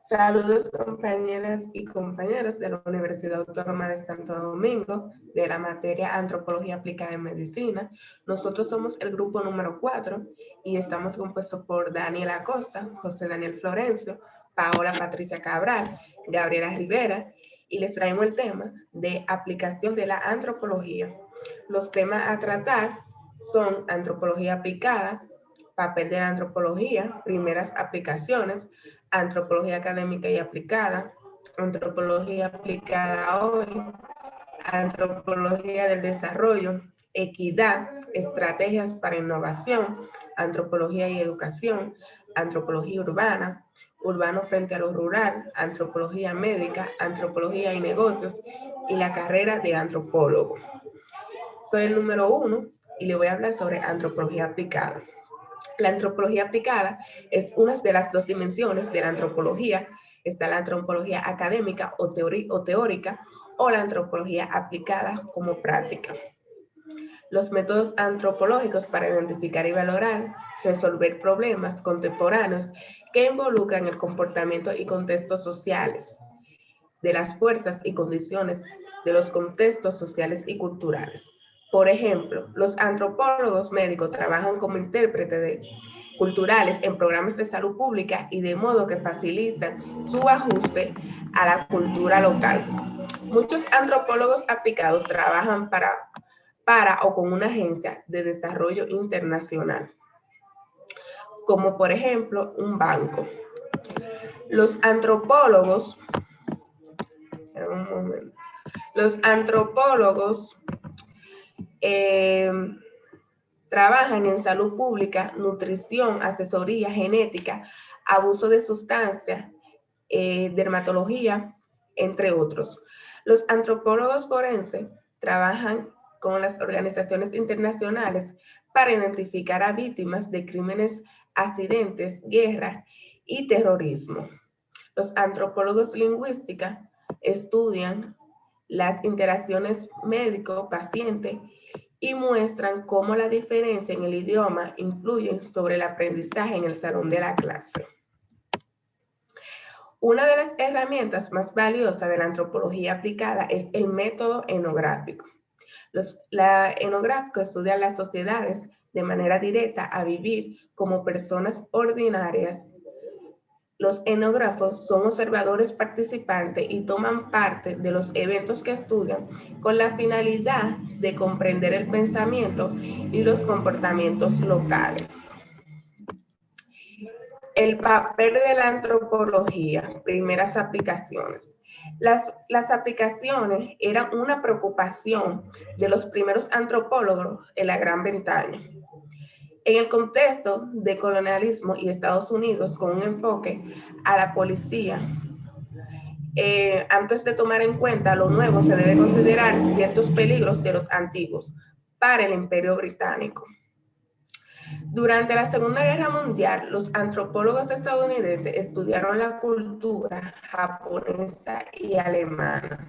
Saludos compañeras y compañeros de la Universidad Autónoma de Santo Domingo, de la materia Antropología Aplicada en Medicina. Nosotros somos el grupo número 4 y estamos compuestos por Daniel Acosta, José Daniel Florencio, Paola Patricia Cabral, Gabriela Rivera, y les traemos el tema de aplicación de la antropología. Los temas a tratar son antropología aplicada, papel de la antropología, primeras aplicaciones, antropología académica y aplicada, antropología aplicada hoy, antropología del desarrollo, equidad, estrategias para innovación, antropología y educación, antropología urbana, urbano frente a lo rural, antropología médica, antropología y negocios y la carrera de antropólogo. Soy el número 1 y le voy a hablar sobre antropología aplicada. La antropología aplicada es una de las dos dimensiones de la antropología. Está la antropología académica o teórica o la antropología aplicada como práctica. Los métodos antropológicos para identificar y valorar, resolver problemas contemporáneos que involucran el comportamiento y contextos sociales de las fuerzas y condiciones de los contextos sociales y culturales. Por ejemplo, los antropólogos médicos trabajan como intérpretes culturales en programas de salud pública y de modo que facilitan su ajuste a la cultura local. Muchos antropólogos aplicados trabajan para o con una agencia de desarrollo internacional, como por ejemplo un banco. Los antropólogos, trabajan en salud pública, nutrición, asesoría, genética, abuso de sustancias, dermatología, entre otros. Los antropólogos forenses trabajan con las organizaciones internacionales para identificar a víctimas de crímenes, accidentes, guerra y terrorismo. Los antropólogos lingüísticos estudian las interacciones médico-paciente y muestran cómo la diferencia en el idioma influye sobre el aprendizaje en el salón de la clase. Una de las herramientas más valiosas de la antropología aplicada es el método etnográfico. La etnográfico estudia las sociedades de manera directa a vivir como personas ordinarias. Los etnógrafos son observadores participantes y toman parte de los eventos que estudian con la finalidad de comprender el pensamiento y los comportamientos locales. El papel de la antropología, primeras aplicaciones. Las aplicaciones eran una preocupación de los primeros antropólogos en la Gran Bretaña. En el contexto de colonialismo y Estados Unidos con un enfoque a la policía, antes de tomar en cuenta lo nuevo, se debe considerar ciertos peligros de los antiguos para el Imperio Británico. Durante la Segunda Guerra Mundial, los antropólogos estadounidenses estudiaron la cultura japonesa y alemana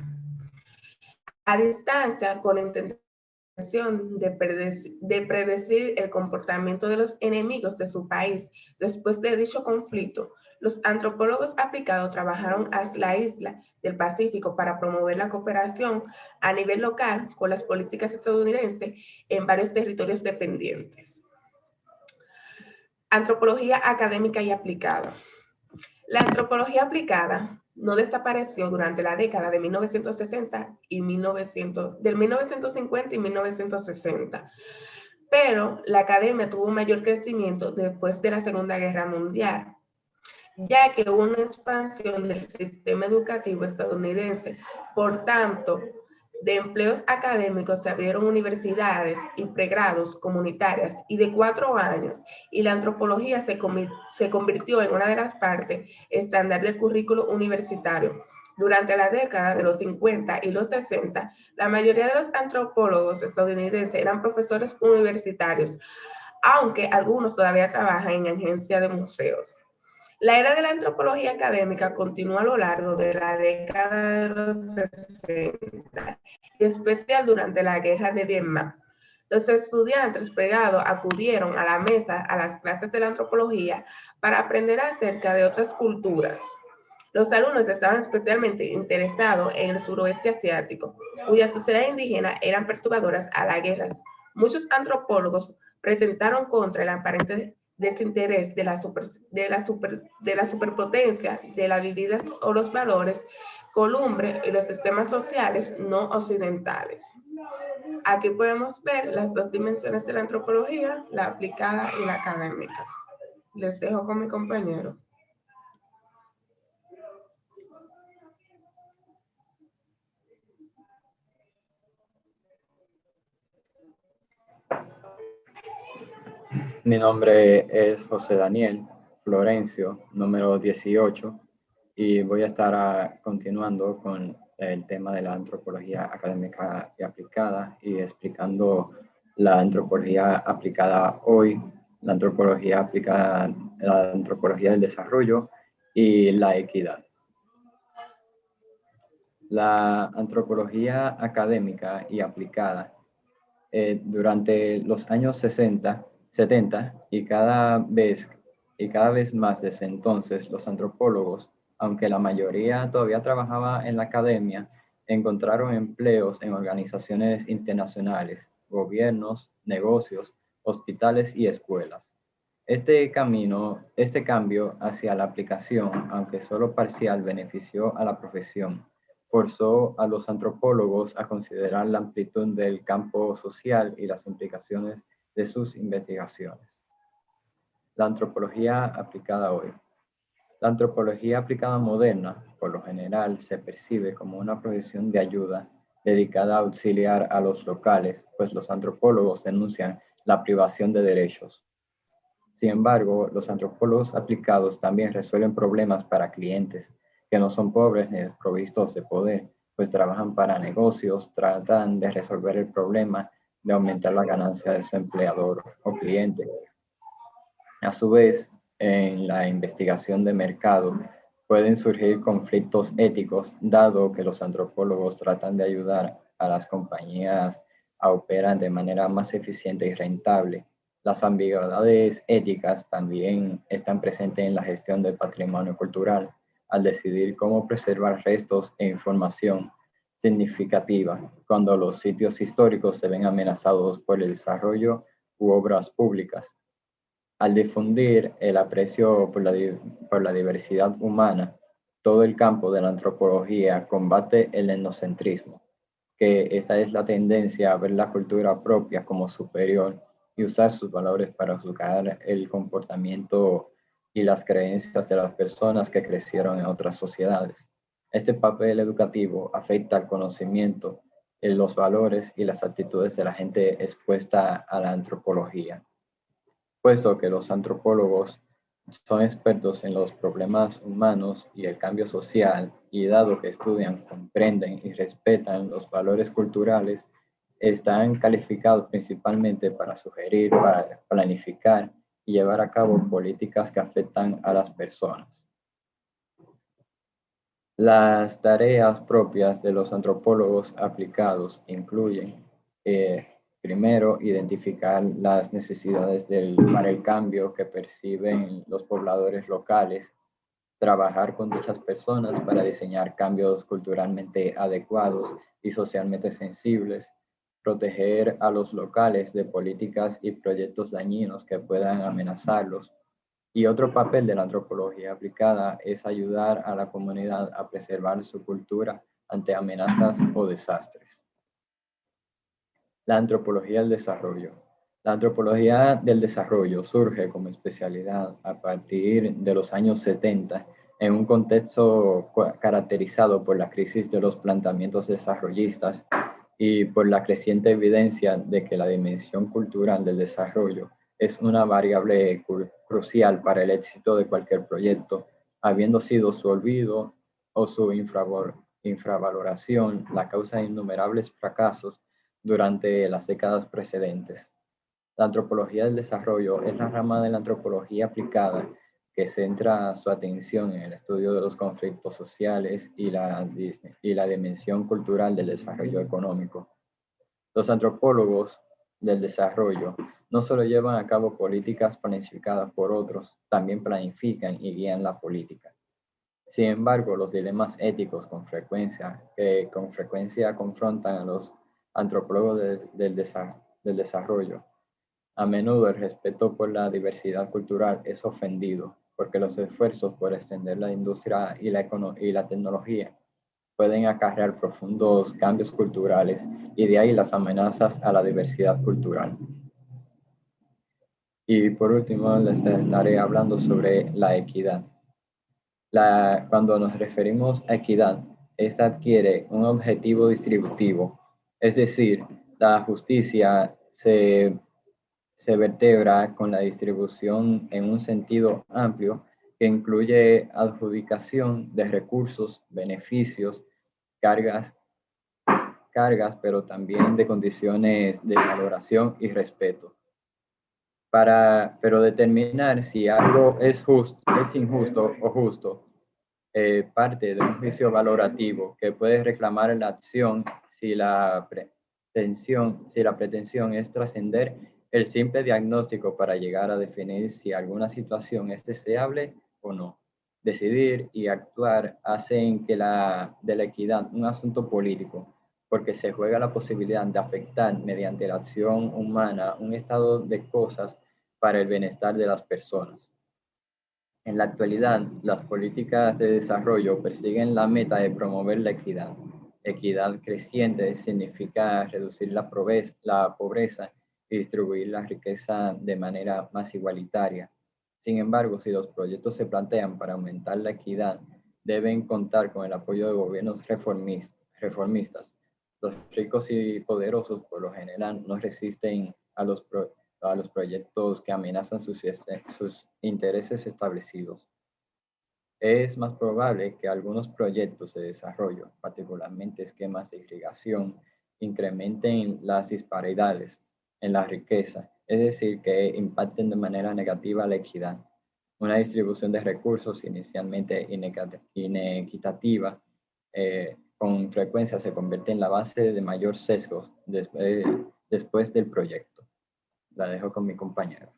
a distancia con la intención de predecir el comportamiento de los enemigos de su país. Después de dicho conflicto, los antropólogos aplicados trabajaron hacia la isla del Pacífico para promover la cooperación a nivel local con las políticas estadounidenses en varios territorios dependientes. Antropología académica y aplicada. La antropología aplicada no desapareció durante la década de 1960 y del 1950 y 1960, pero la academia tuvo un mayor crecimiento después de la Segunda Guerra Mundial, ya que hubo una expansión del sistema educativo estadounidense. Por tanto, de empleos académicos se abrieron universidades y pregrados comunitarias y de 4 años, y la antropología se convirtió en una de las partes estándar del currículo universitario. Durante la década de los 50 y los 60, la mayoría de los antropólogos estadounidenses eran profesores universitarios, aunque algunos todavía trabajan en agencias de museos. La era de la antropología académica continuó a lo largo de la década de los 60, en especial durante la guerra de Vietnam. Los estudiantes pregrados acudieron a la mesa a las clases de la antropología para aprender acerca de otras culturas. Los alumnos estaban especialmente interesados en el suroeste asiático, cuya sociedad indígena eran perturbadoras a las guerras. Muchos antropólogos presentaron contra el aparente desinterés de la superpotencia de las vividas o los valores, columbre y los sistemas sociales no occidentales. Aquí podemos ver las dos dimensiones de la antropología, la aplicada y la académica. Les dejo con mi compañero. Mi nombre es José Daniel Florencio, número 18, y voy a estar continuando con el tema de la antropología académica y aplicada y explicando la antropología aplicada hoy, la antropología aplicada, la antropología del desarrollo y la equidad. La antropología académica y aplicada durante los años 70 y cada vez más desde entonces los antropólogos, aunque la mayoría todavía trabajaba en la academia, encontraron empleos en organizaciones internacionales, gobiernos, negocios, hospitales y escuelas. Este cambio hacia la aplicación, aunque solo parcial, benefició a la profesión. Forzó a los antropólogos a considerar la amplitud del campo social y las implicaciones de sus investigaciones. La antropología aplicada hoy. La antropología aplicada moderna, por lo general, se percibe como una profesión de ayuda dedicada a auxiliar a los locales, pues los antropólogos denuncian la privación de derechos. Sin embargo, los antropólogos aplicados también resuelven problemas para clientes que no son pobres ni desprovistos de poder, pues trabajan para negocios, tratan de resolver el problema de aumentar la ganancia de su empleador o cliente. A su vez, en la investigación de mercado pueden surgir conflictos éticos, dado que los antropólogos tratan de ayudar a las compañías a operar de manera más eficiente y rentable. Las ambigüedades éticas también están presentes en la gestión del patrimonio cultural, al decidir cómo preservar restos e información significativa cuando los sitios históricos se ven amenazados por el desarrollo u obras públicas. Al difundir el aprecio por la diversidad humana, todo el campo de la antropología combate el etnocentrismo, que esta es la tendencia a ver la cultura propia como superior y usar sus valores para juzgar el comportamiento y las creencias de las personas que crecieron en otras sociedades. Este papel educativo afecta al conocimiento, los valores y las actitudes de la gente expuesta a la antropología. Puesto que los antropólogos son expertos en los problemas humanos y el cambio social, y dado que estudian, comprenden y respetan los valores culturales, están calificados principalmente para sugerir, para planificar y llevar a cabo políticas que afectan a las personas. Las tareas propias de los antropólogos aplicados incluyen primero, identificar las necesidades para el cambio que perciben los pobladores locales, trabajar con dichas personas para diseñar cambios culturalmente adecuados y socialmente sensibles, proteger a los locales de políticas y proyectos dañinos que puedan amenazarlos. Y otro papel de la antropología aplicada es ayudar a la comunidad a preservar su cultura ante amenazas o desastres. La antropología del desarrollo. La antropología del desarrollo surge como especialidad a partir de los años 70 en un contexto caracterizado por la crisis de los planteamientos desarrollistas y por la creciente evidencia de que la dimensión cultural del desarrollo es una variable crucial para el éxito de cualquier proyecto, habiendo sido su olvido o su infravaloración la causa de innumerables fracasos durante las décadas precedentes. La antropología del desarrollo es la rama de la antropología aplicada que centra su atención en el estudio de los conflictos sociales y la dimensión cultural del desarrollo económico. Los antropólogos del desarrollo no solo llevan a cabo políticas planificadas por otros, también planifican y guían la política. Sin embargo, los dilemas éticos que con frecuencia confrontan a los antropólogos del desarrollo. A menudo el respeto por la diversidad cultural es ofendido, porque los esfuerzos por extender la industria y la tecnología pueden acarrear profundos cambios culturales, y de ahí las amenazas a la diversidad cultural. Y por último, les estaré hablando sobre la equidad. Cuando nos referimos a equidad, esta adquiere un objetivo distributivo, es decir, la justicia se vertebra con la distribución en un sentido amplio que incluye adjudicación de recursos, beneficios, cargas, pero también de condiciones de valoración y respeto. Pero determinar si algo es injusto o justo, parte de un juicio valorativo que puede reclamar la acción si la pretensión es trascender el simple diagnóstico para llegar a definir si alguna situación es deseable o no. Decidir y actuar hacen de la equidad un asunto político, porque se juega la posibilidad de afectar mediante la acción humana un estado de cosas para el bienestar de las personas. En la actualidad, las políticas de desarrollo persiguen la meta de promover la equidad. Equidad creciente significa reducir la pobreza y distribuir la riqueza de manera más igualitaria. Sin embargo, si los proyectos se plantean para aumentar la equidad, deben contar con el apoyo de gobiernos reformistas. Los ricos y poderosos, por lo general, no resisten a los proyectos que amenazan sus intereses establecidos. Es más probable que algunos proyectos de desarrollo, particularmente esquemas de irrigación, incrementen las disparidades en la riqueza, es decir, que impacten de manera negativa la equidad. Una distribución de recursos inicialmente inequitativa con frecuencia se convierte en la base de mayor sesgos después del proyecto. La dejo con mi compañero.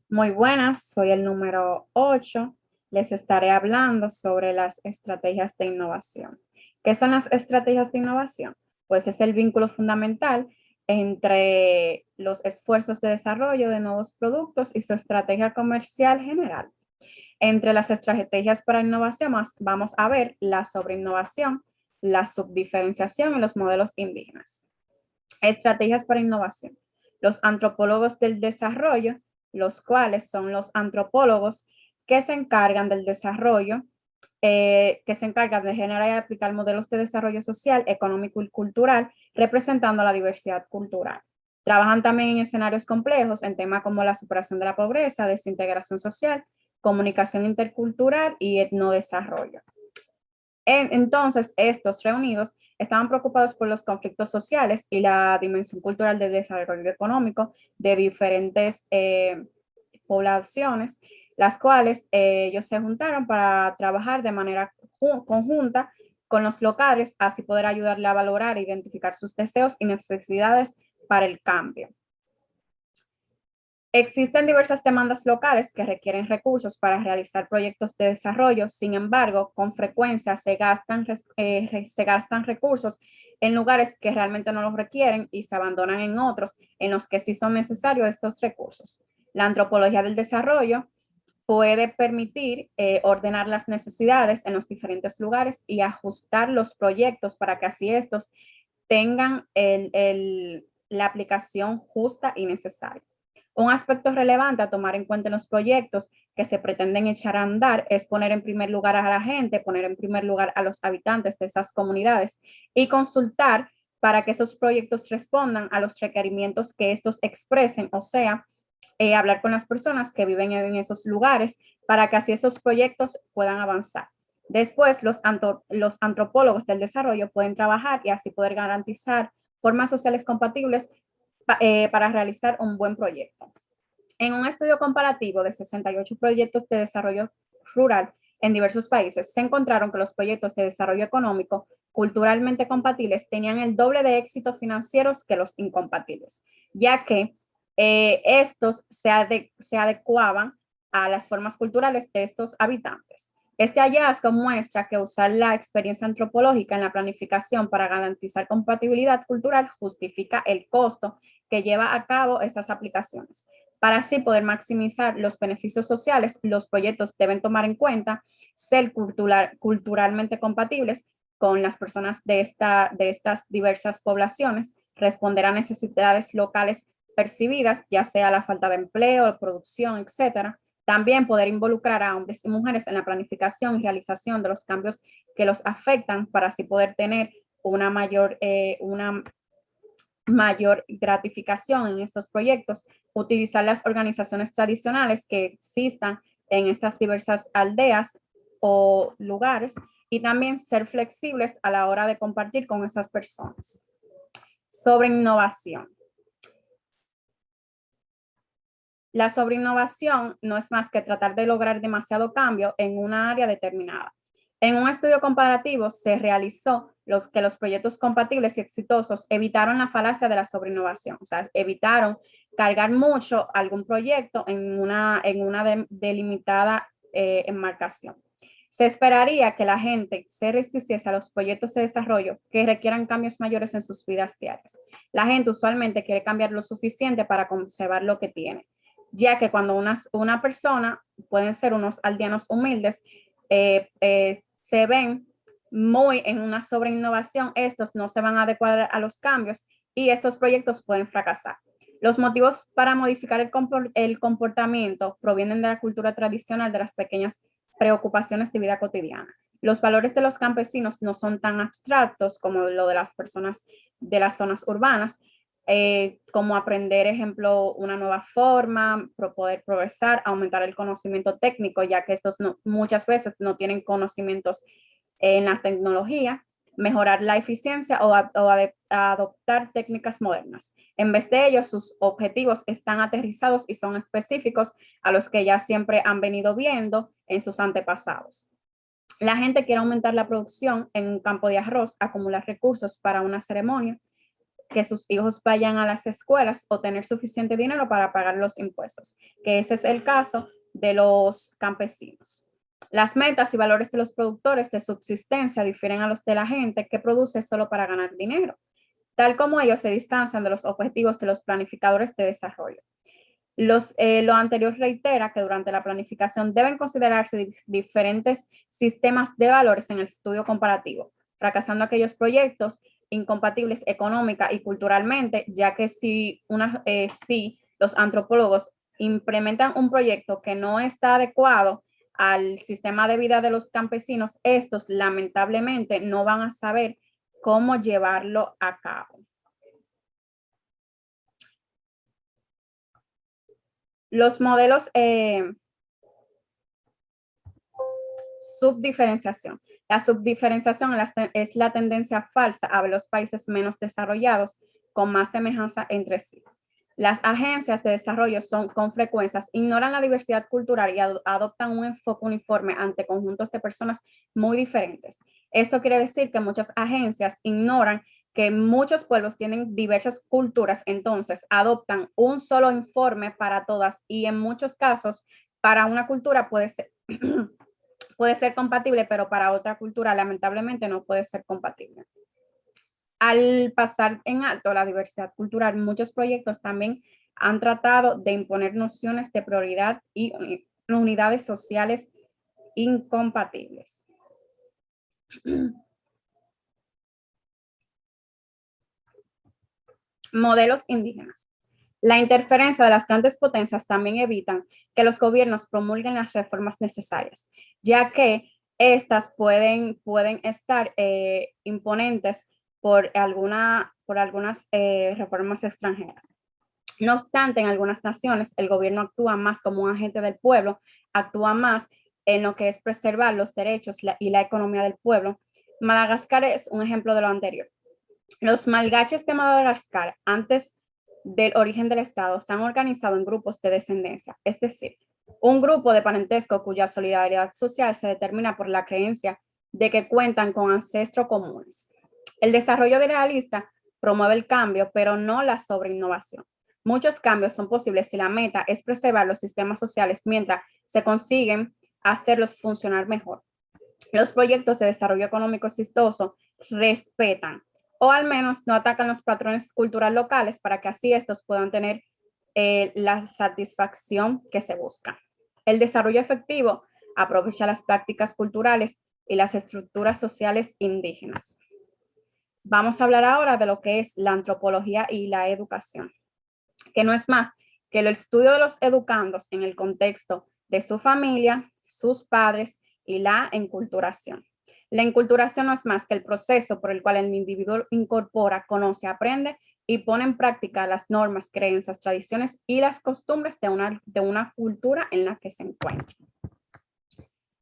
Muy buenas, soy el número 8. Les estaré hablando sobre las estrategias de innovación. ¿Qué son las estrategias de innovación? Pues es el vínculo fundamental entre los esfuerzos de desarrollo de nuevos productos y su estrategia comercial general. Entre las estrategias para innovación vamos a ver la sobreinnovación, la subdiferenciación y los modelos indígenas. Estrategias para innovación. Los antropólogos del desarrollo, los cuales son los antropólogos que se encargan del desarrollo, que se encargan de generar y aplicar modelos de desarrollo social, económico y cultural, representando la diversidad cultural. Trabajan también en escenarios complejos en temas como la superación de la pobreza, desintegración social, comunicación intercultural y etnodesarrollo. Entonces, estos reunidos estaban preocupados por los conflictos sociales y la dimensión cultural del desarrollo económico de diferentes poblaciones, las cuales ellos se juntaron para trabajar de manera conjunta con los locales, así poder ayudarle a valorar e identificar sus deseos y necesidades para el cambio. Existen diversas demandas locales que requieren recursos para realizar proyectos de desarrollo. Sin embargo, con frecuencia se gastan recursos en lugares que realmente no los requieren y se abandonan en otros en los que sí son necesarios estos recursos. La antropología del desarrollo puede permitir ordenar las necesidades en los diferentes lugares y ajustar los proyectos para que así estos tengan la aplicación justa y necesaria. Un aspecto relevante a tomar en cuenta en los proyectos que se pretenden echar a andar es poner en primer lugar a la gente, poner en primer lugar a los habitantes de esas comunidades y consultar para que esos proyectos respondan a los requerimientos que estos expresen, o sea, hablar con las personas que viven en esos lugares para que así esos proyectos puedan avanzar. Después, los antropólogos del desarrollo pueden trabajar y así poder garantizar formas sociales compatibles para realizar un buen proyecto. En un estudio comparativo de 68 proyectos de desarrollo rural en diversos países, se encontraron que los proyectos de desarrollo económico culturalmente compatibles tenían el doble de éxitos financieros que los incompatibles, ya que estos se adecuaban a las formas culturales de estos habitantes. Este hallazgo muestra que usar la experiencia antropológica en la planificación para garantizar compatibilidad cultural justifica el costo que lleva a cabo estas aplicaciones. Para así poder maximizar los beneficios sociales, los proyectos deben tomar en cuenta ser culturalmente compatibles con las personas de estas diversas poblaciones, responder a necesidades locales percibidas, ya sea la falta de empleo, producción, etcétera. También poder involucrar a hombres y mujeres en la planificación y realización de los cambios que los afectan para así poder tener una mayor gratificación en estos proyectos, utilizar las organizaciones tradicionales que existan en estas diversas aldeas o lugares y también ser flexibles a la hora de compartir con esas personas. Sobre innovación. La sobreinnovación no es más que tratar de lograr demasiado cambio en una área determinada. En un estudio comparativo se realizó que los proyectos compatibles y exitosos evitaron la falacia de la sobreinnovación, o sea, evitaron cargar mucho algún proyecto en una delimitada enmarcación. Se esperaría que la gente se resistiese a los proyectos de desarrollo que requieran cambios mayores en sus vidas diarias. La gente usualmente quiere cambiar lo suficiente para conservar lo que tiene, ya que cuando una persona, pueden ser unos aldeanos humildes, se ven muy en una sobreinnovación, estos no se van a adecuar a los cambios y estos proyectos pueden fracasar. Los motivos para modificar el comportamiento provienen de la cultura tradicional de las pequeñas preocupaciones de vida cotidiana. Los valores de los campesinos no son tan abstractos como lo de las personas de las zonas urbanas, como aprender, ejemplo, una nueva forma, poder progresar, aumentar el conocimiento técnico, ya que estos muchas veces no tienen conocimientos en la tecnología, mejorar la eficiencia o adoptar técnicas modernas. En vez de ello, sus objetivos están aterrizados y son específicos a los que ya siempre han venido viendo en sus antepasados. La gente quiere aumentar la producción en un campo de arroz, acumular recursos para una ceremonia, que sus hijos vayan a las escuelas o tener suficiente dinero para pagar los impuestos, que ese es el caso de los campesinos. Las metas y valores de los productores de subsistencia difieren a los de la gente que produce solo para ganar dinero, tal como ellos se distancian de los objetivos de los planificadores de desarrollo. Lo anterior reitera que durante la planificación deben considerarse diferentes sistemas de valores en el estudio comparativo, fracasando aquellos proyectos incompatibles económica y culturalmente, ya que si los antropólogos implementan un proyecto que no está adecuado al sistema de vida de los campesinos, estos lamentablemente no van a saber cómo llevarlo a cabo. Los modelos subdiferenciación. La subdiferenciación es la tendencia falsa a ver los países menos desarrollados con más semejanza entre sí. Las agencias de desarrollo con frecuencias ignoran la diversidad cultural y adoptan un enfoque uniforme ante conjuntos de personas muy diferentes. Esto quiere decir que muchas agencias ignoran que muchos pueblos tienen diversas culturas, entonces adoptan un solo informe para todas y en muchos casos para una cultura puede ser compatible, pero para otra cultura lamentablemente no puede ser compatible. Al pasar en alto la diversidad cultural, muchos proyectos también han tratado de imponer nociones de prioridad y unidades sociales incompatibles. Modelos indígenas. La interferencia de las grandes potencias también evitan que los gobiernos promulguen las reformas necesarias, ya que estas pueden estar imponentes por algunas reformas extranjeras. No obstante, en algunas naciones el gobierno actúa más como un agente del pueblo, actúa más en lo que es preservar los derechos y la economía del pueblo. Madagascar es un ejemplo de lo anterior. Los malgaches de Madagascar, antes del origen del Estado, se han organizado en grupos de descendencia, es decir, un grupo de parentesco cuya solidaridad social se determina por la creencia de que cuentan con ancestros comunes. El desarrollo realista promueve el cambio, pero no la sobreinnovación. Muchos cambios son posibles si la meta es preservar los sistemas sociales mientras se consiguen hacerlos funcionar mejor. Los proyectos de desarrollo económico exitoso respetan o al menos no atacan los patrones culturales locales para que así estos puedan tener la satisfacción que se busca. El desarrollo efectivo aprovecha las prácticas culturales y las estructuras sociales indígenas. Vamos a hablar ahora de lo que es la antropología y la educación, que no es más que el estudio de los educandos en el contexto de su familia, sus padres y la enculturación. La enculturación no es más que el proceso por el cual el individuo incorpora, conoce, aprende y pone en práctica las normas, creencias, tradiciones y las costumbres de una cultura en la que se encuentra.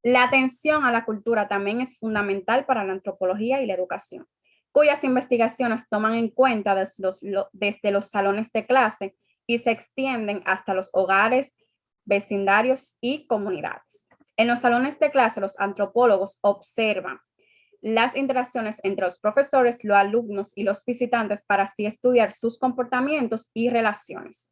La atención a la cultura también es fundamental para la antropología y la educación, cuyas investigaciones toman en cuenta desde los salones de clase y se extienden hasta los hogares, vecindarios y comunidades. En los salones de clase, los antropólogos observan las interacciones entre los profesores, los alumnos y los visitantes para así estudiar sus comportamientos y relaciones.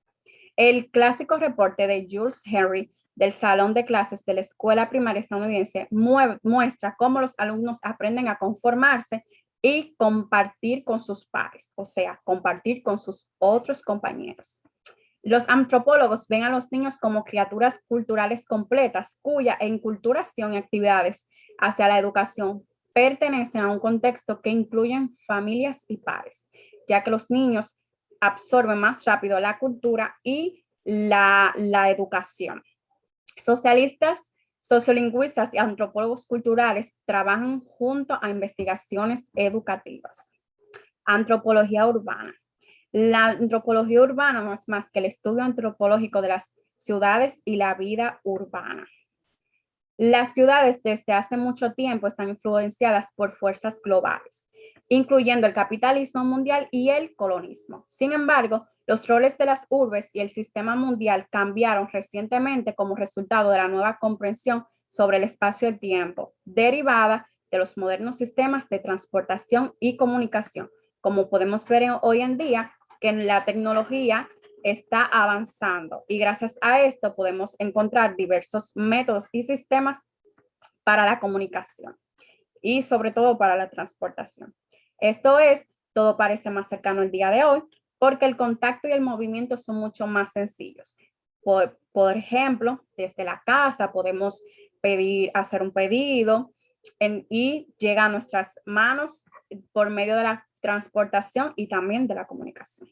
El clásico reporte de Jules Henry del Salón de Clases de la Escuela Primaria Estadounidense muestra cómo los alumnos aprenden a conformarse y compartir con sus pares, o sea, compartir con sus otros compañeros. Los antropólogos ven a los niños como criaturas culturales completas, cuya enculturación y actividades hacia la educación pertenecen a un contexto que incluyen familias y pares, ya que los niños absorben más rápido la cultura y la educación. Socialistas, sociolingüistas y antropólogos culturales trabajan junto a investigaciones educativas. Antropología urbana. La antropología urbana no es más que el estudio antropológico de las ciudades y la vida urbana. Las ciudades desde hace mucho tiempo están influenciadas por fuerzas globales, incluyendo el capitalismo mundial y el colonialismo. Sin embargo, los roles de las urbes y el sistema mundial cambiaron recientemente como resultado de la nueva comprensión sobre el espacio y el tiempo, derivada de los modernos sistemas de transportación y comunicación. Como podemos ver hoy en día, que la tecnología está avanzando y gracias a esto podemos encontrar diversos métodos y sistemas para la comunicación y sobre todo para la transportación. Esto es, todo parece más cercano el día de hoy porque el contacto y el movimiento son mucho más sencillos. Por ejemplo, desde la casa podemos hacer un pedido y llega a nuestras manos por medio de la transportación y también de la comunicación.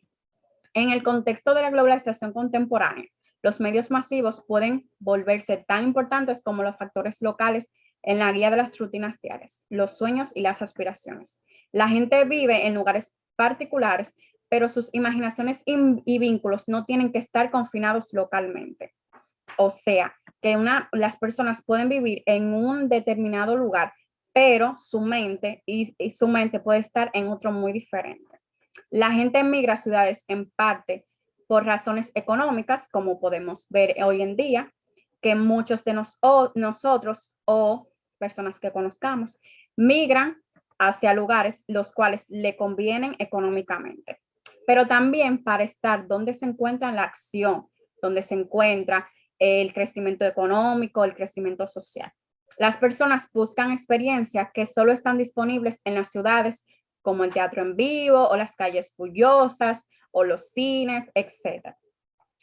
En el contexto de la globalización contemporánea, los medios masivos pueden volverse tan importantes como los factores locales en la guía de las rutinas diarias, los sueños y las aspiraciones. La gente vive en lugares particulares, pero sus imaginaciones y vínculos no tienen que estar confinados localmente. O sea, que las personas pueden vivir en un determinado lugar, pero su mente puede estar en otro muy diferente. La gente emigra a ciudades en parte por razones económicas, como podemos ver hoy en día, que muchos de nosotros o personas que conozcamos migran hacia lugares los cuales le convienen económicamente, pero también para estar donde se encuentra la acción, donde se encuentra el crecimiento económico, el crecimiento social. Las personas buscan experiencias que solo están disponibles en las ciudades, como el teatro en vivo o las calles bullosas o los cines, etc.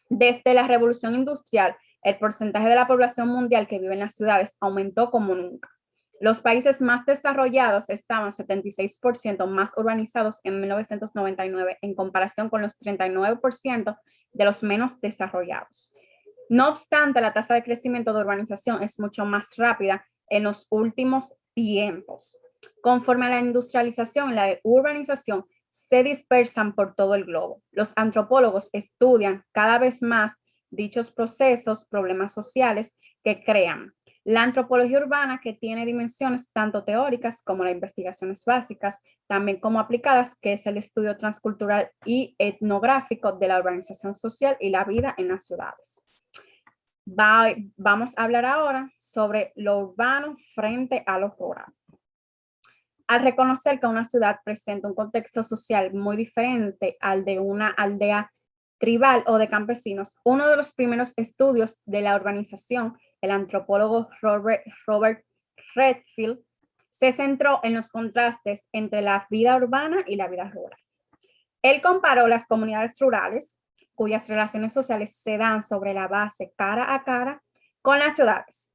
Desde la revolución industrial, el porcentaje de la población mundial que vive en las ciudades aumentó como nunca. Los países más desarrollados estaban 76% más urbanizados en 1999 en comparación con los 39% de los menos desarrollados. No obstante, la tasa de crecimiento de urbanización es mucho más rápida en los últimos tiempos. Conforme a la industrialización y la urbanización se dispersan por todo el globo. Los antropólogos estudian cada vez más dichos procesos, problemas sociales que crean. La antropología urbana, que tiene dimensiones tanto teóricas como las investigaciones básicas, también como aplicadas, que es el estudio transcultural y etnográfico de la urbanización social y la vida en las ciudades. Vamos a hablar ahora sobre lo urbano frente a lo rural. Al reconocer que una ciudad presenta un contexto social muy diferente al de una aldea tribal o de campesinos, uno de los primeros estudios de la urbanización el antropólogo Robert Redfield, se centró en los contrastes entre la vida urbana y la vida rural. Él comparó las comunidades rurales, cuyas relaciones sociales se dan sobre la base cara a cara, con las ciudades,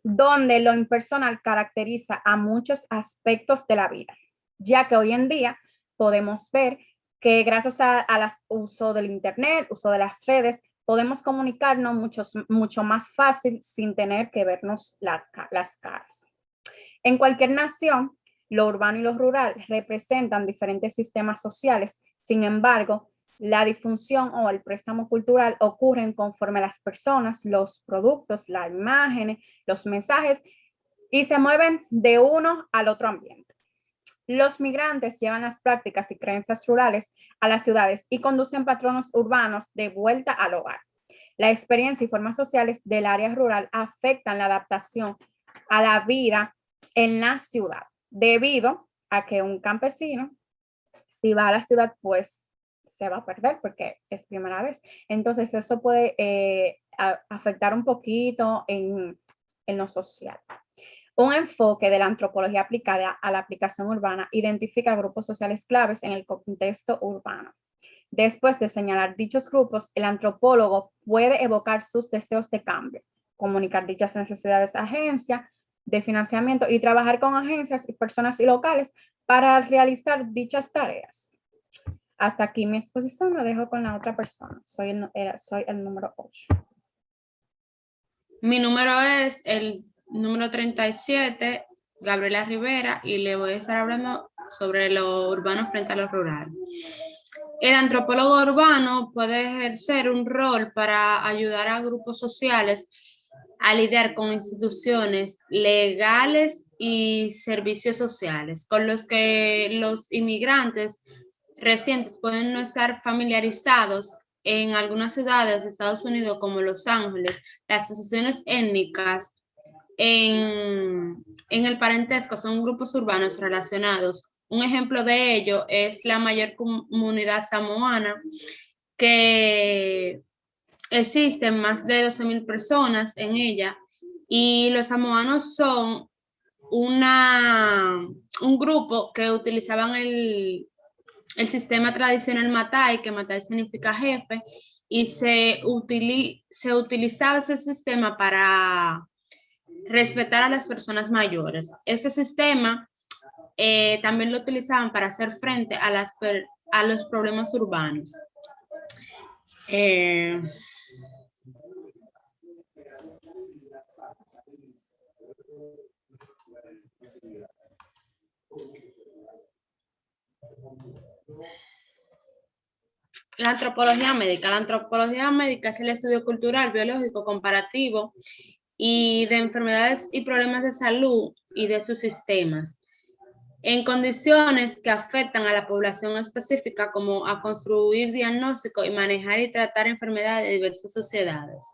donde lo impersonal caracteriza a muchos aspectos de la vida, ya que hoy en día podemos ver que gracias al uso del Internet, uso de las redes, podemos comunicarnos mucho más fácil sin tener que vernos las caras. En cualquier nación, lo urbano y lo rural representan diferentes sistemas sociales. Sin embargo, la difusión o el préstamo cultural ocurren conforme las personas, los productos, las imágenes, los mensajes y se mueven de uno al otro ambiente. Los migrantes llevan las prácticas y creencias rurales a las ciudades y conducen patrones urbanos de vuelta al hogar. La experiencia y formas sociales del área rural afectan la adaptación a la vida en la ciudad, debido a que un campesino, si va a la ciudad, pues se va a perder porque es primera vez. Entonces eso puede afectar un poquito en lo social. Un enfoque de la antropología aplicada a la aplicación urbana identifica grupos sociales claves en el contexto urbano. Después de señalar dichos grupos, el antropólogo puede evocar sus deseos de cambio, comunicar dichas necesidades a agencias de financiamiento y trabajar con agencias y personas locales para realizar dichas tareas. Hasta aquí mi exposición, lo dejo con la otra persona. Soy el número 8. Mi número es el número 37, Gabriela Rivera, y le voy a estar hablando sobre lo urbano frente a lo rural. El antropólogo urbano puede ejercer un rol para ayudar a grupos sociales a lidiar con instituciones legales y servicios sociales, con los que los inmigrantes recientes pueden no estar familiarizados. En algunas ciudades de Estados Unidos, como Los Ángeles, las asociaciones étnicas en el parentesco son grupos urbanos relacionados. Un ejemplo de ello es la mayor comunidad samoana, que existen más de 12,000 personas en ella, y los samoanos son un grupo que utilizaban el sistema tradicional Matai, que Matai significa jefe, y se utilizaba ese sistema para respetar a las personas mayores. Ese sistema también lo utilizaban para hacer frente a los problemas urbanos. La antropología médica. La antropología médica es el estudio cultural, biológico, comparativo y de enfermedades y problemas de salud y de sus sistemas, en condiciones que afectan a la población específica, como a construir diagnóstico y manejar y tratar enfermedades de diversas sociedades.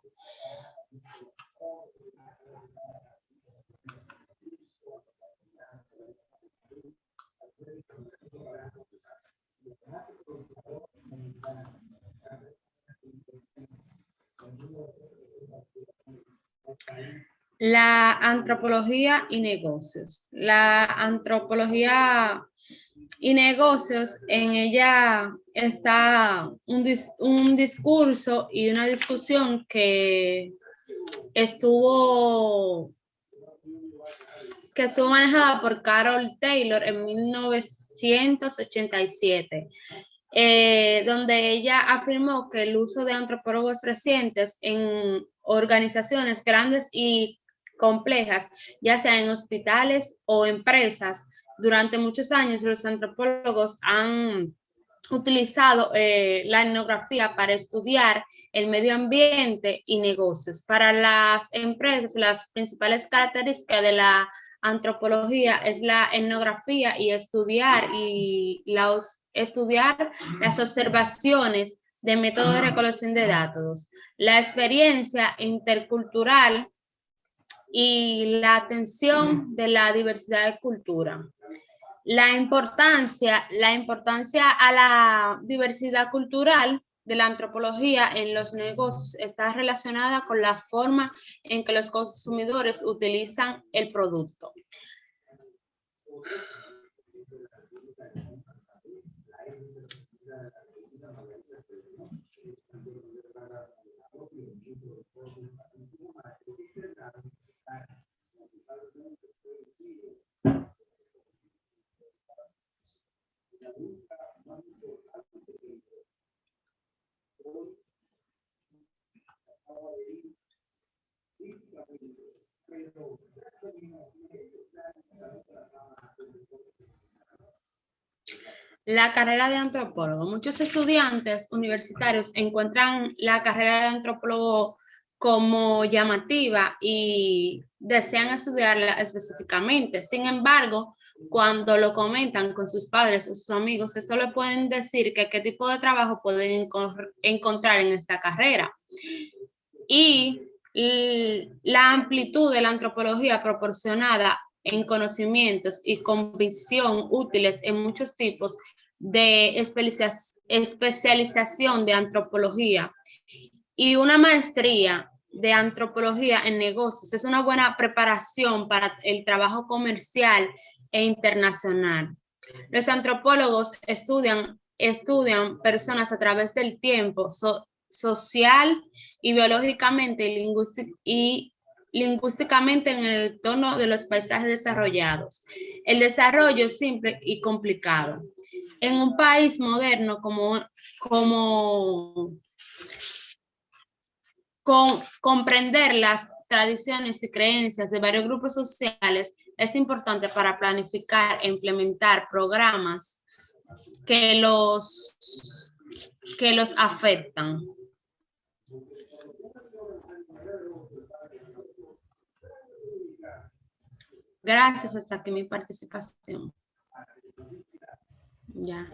La antropología y negocios. La antropología y negocios, en ella está un discurso y una discusión que estuvo manejada por Carol Taylor en 1987. Donde ella afirmó que el uso de antropólogos recientes en organizaciones grandes y complejas, ya sea en hospitales o empresas, durante muchos años los antropólogos han utilizado la etnografía para estudiar el medio ambiente y negocios. Para las empresas, las principales características de la antropología es la etnografía y estudiar las observaciones de métodos de recolección de datos, la experiencia intercultural y la atención de la diversidad de cultura. La importancia a la diversidad cultural de la antropología en los negocios está relacionada con la forma en que los consumidores utilizan el producto. La carrera de antropólogo. Muchos estudiantes universitarios encuentran la carrera de antropólogo como llamativa y desean estudiarla específicamente. Sin embargo, cuando lo comentan con sus padres o sus amigos, esto le pueden decir que qué tipo de trabajo pueden encontrar en esta carrera. Y la amplitud de la antropología proporcionada en conocimientos y con visión útiles en muchos tipos de especialización de antropología y una maestría de antropología en negocios es una buena preparación para el trabajo comercial e internacional. Los antropólogos estudian personas a través del tiempo, social y biológicamente y lingüísticamente en el entorno de los paisajes desarrollados. El desarrollo es simple y complicado. En un país moderno comprender las tradiciones y creencias de varios grupos sociales es importante para planificar e implementar programas que los afectan. Gracias, hasta aquí mi participación. Ya.